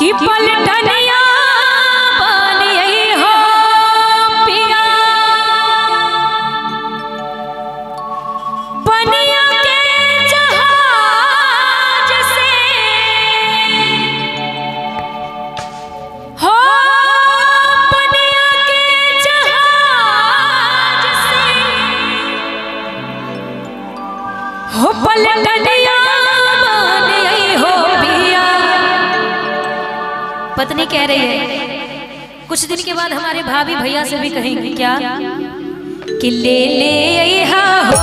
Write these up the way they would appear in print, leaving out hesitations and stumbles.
कि पलटनिया बनिए हो पिया बनिया के जहाज से हो बनिया के जहाज से हो पलटनिया बनिए हो पिया। पत्नी कह रही है कुछ दिन के बाद हमारे भाभी भैया से भी कहेंगे क्या कि ले ले आइहा हो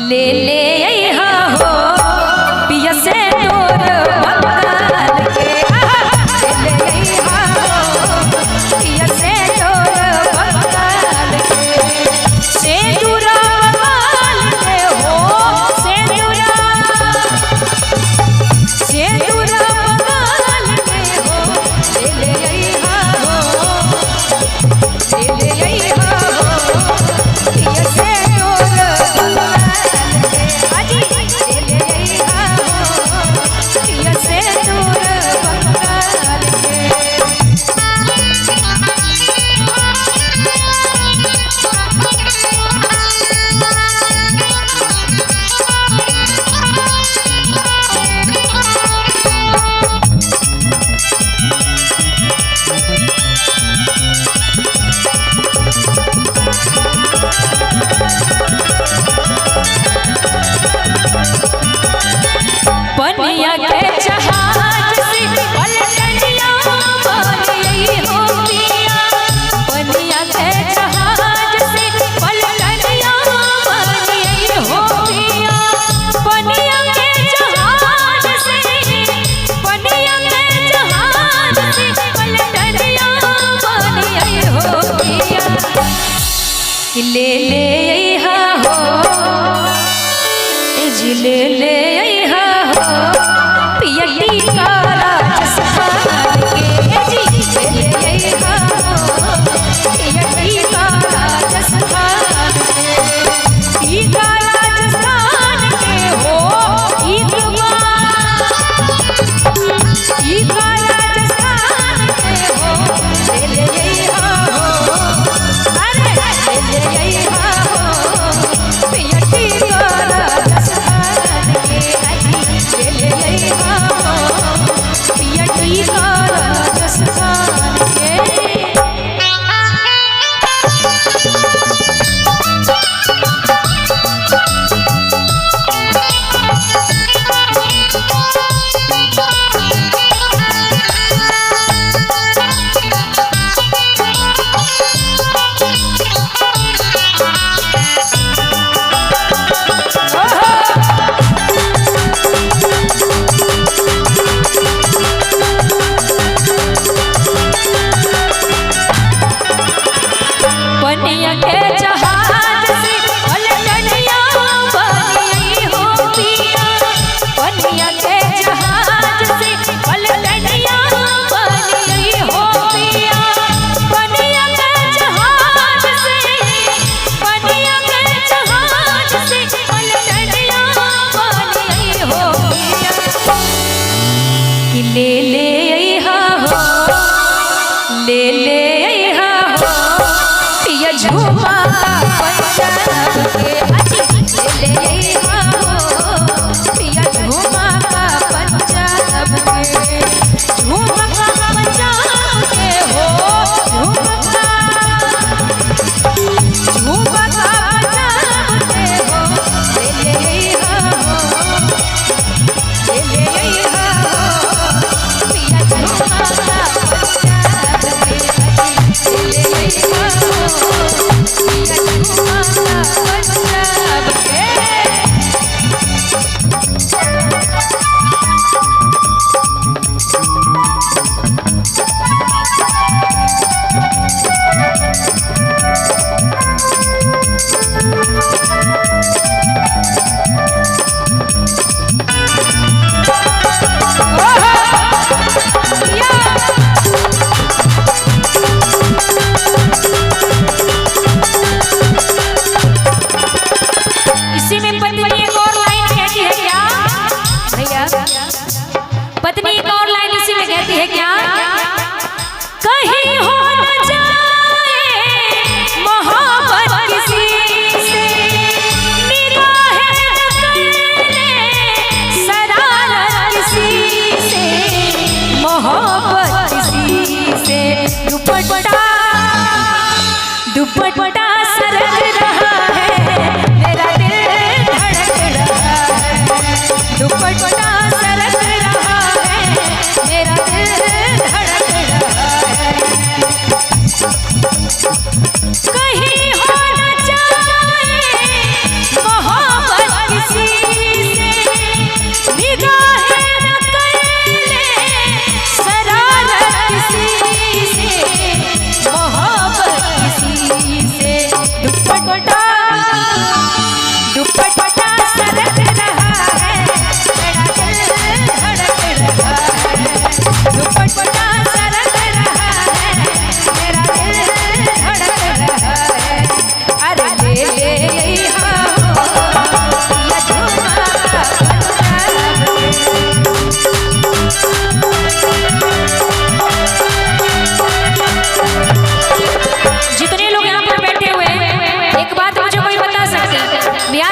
ले ले आइहा हो पिया से तोर बंगाल के ले ले आइहा हो पिया से तोर बंगाल के से दूरा बंगाल के हो से दूरा बंगाल के हो ले ले आइहा हो ले ले आइहा हो पिया से तोर बंगाल के।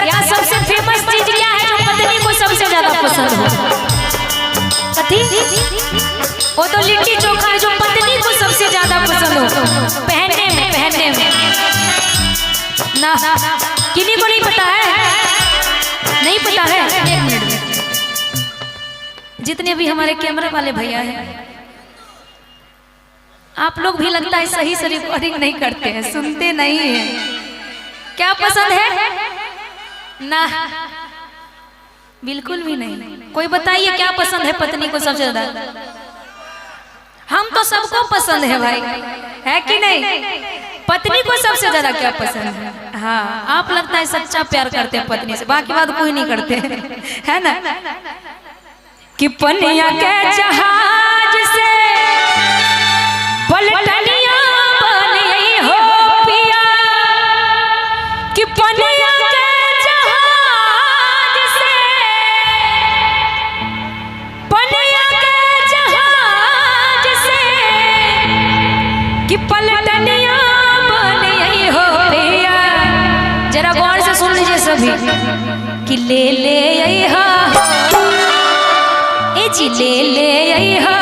यहाँ सबसे फेमस चीज क्या है जो पत्नी को सबसे ज्यादा पसंद हो? कथी? वो तो लिट्टी चोखा है जो पत्नी को सबसे ज्यादा पसंद हो पहनने में ना। किन्हीं को नहीं पता है? नहीं पता है? एक मिनट में जितने भी हमारे कैमरा वाले भैया हैं, आप लोग भी लगता है सही से रिकॉर्डिंग नहीं करते हैं, सुनते नहीं हैं। क्या पसंद है? ना, बिल्कुल भी नहीं। कोई बताइए क्या पसंद है पत्नी को सबसे ज्यादा? हम तो सबको पसंद है भाई, है कि नहीं? पत्नी को सबसे ज्यादा क्या पसंद है? हाँ, आप लगता है सच्चा प्यार करते हैं पत्नी से, बाकी बात कोई नहीं करते है ना। कि पनिया के जहाज से पलटनिया बनी हो पिया, कि पनिया के जहाज से, पनिया के जहाज से, कि पलटनिया बनी हो पिया। जरा गौर से सुन लीजिए सभी, कि ले ले आई हा, ए जी ले ले आई हा।